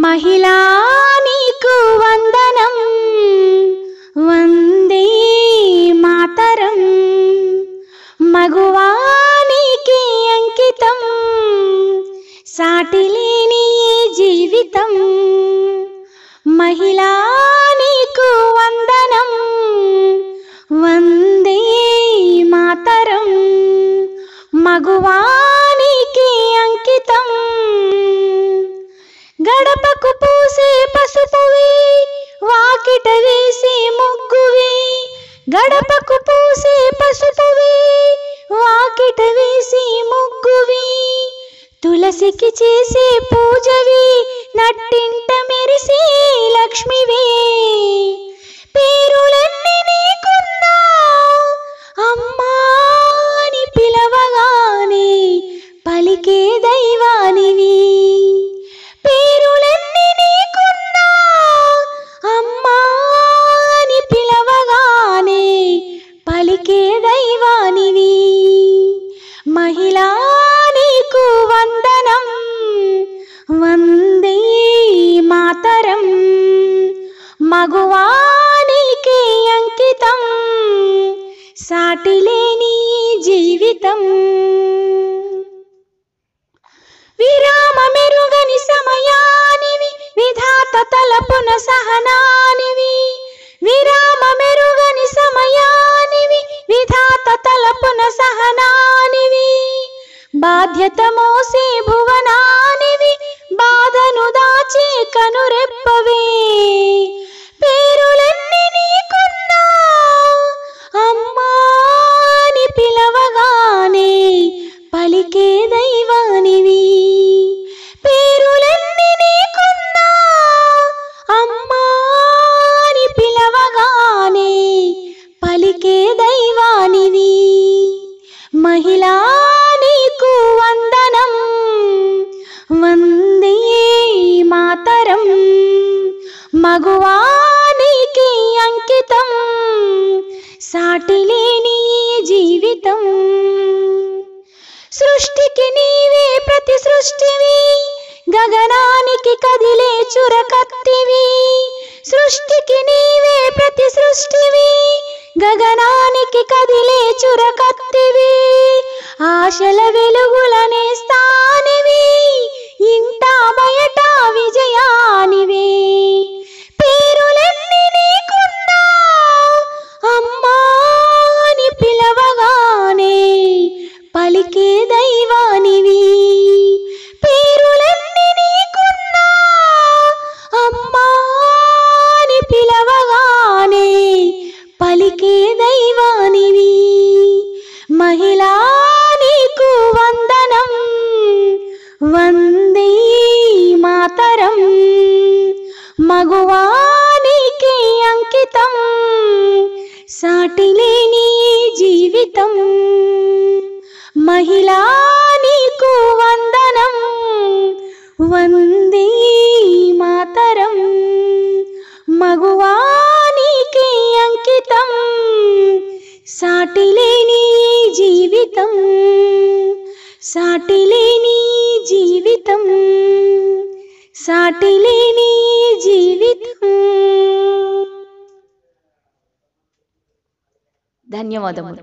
महिला नीकु वंदनम वंदे मातरम मगुवा नीके अंकितम साटिलेनी जीवितम महिला नीकु वंदनम वंदे मातरम मगुवा नीके अंकितम गडपकु पूसे पसुपुवी वाकिट वेसे मुग्गुवी गडपकु पूसे पसुपुवी वाकिट वेसे मुग्गुवी तुलसिकी చేసే పూజవి నట్టింట మెరిసే లక్ష్మివి పేరులన్నీ నీకున్నా అమ్మా అని పిలవగానే పలికే దైవానివి పేరులన్నీ నీకున్నా అమ్మా అని పిలవగానే పలికే దైవానివి महिला नीकु वंदनम वंदे मातरम मगुवा नीके अंकितम साटिलेनी जीवितम विराम मेरुगनि समयानिवि विधात तलपुन सहनानिवि विराम मेरुगनि समयानिवि विधात तलपुन सहनानिवि बाध्यत मोसे भुवनानिवि बाधनु दाचे कनुरेप्पवे పేరులన్నీ నీకున్నా అమ్మా అని పిలవగానే పలికే దైవానివి పేరులన్నీ నీకున్నా అమ్మా అని పిలవగానే పలికే దైవానివి महिला नीकु वंदनम वंदे मातरम मगुवा नीके अंकितम साटिलेनी जीवितम सृष्टिकी नीवे प्रति सृष्टिवी गगनानिकी कदिले चुरकत्तिवी सृष्टिकी नीवे प्रति सृष्टिवी गगनानिकी कदिले चुरकत्तिवी आशल वेलुगुलने स्थानिवी इंटा बयट विजयानिवी పేరులన్నీ నీకున్నా అమ్మా అని పిలవగానే పలికే దైవానివి పేరులన్నీ నీకున్నా అమ్మా అని పిలవగానే పలికే దైవానివి महिला नीकु वंदनम वंदे मातरम मगुवा नीके अंकितम साटिलेनी जीवितम महिला नीकु वंदनम वंदे मातरम मगुवा नीके अंकितम साटिलेनी जीवितम साटिलेनी जीवितम साटिलेनी जीवितम ధన్యవాదములు।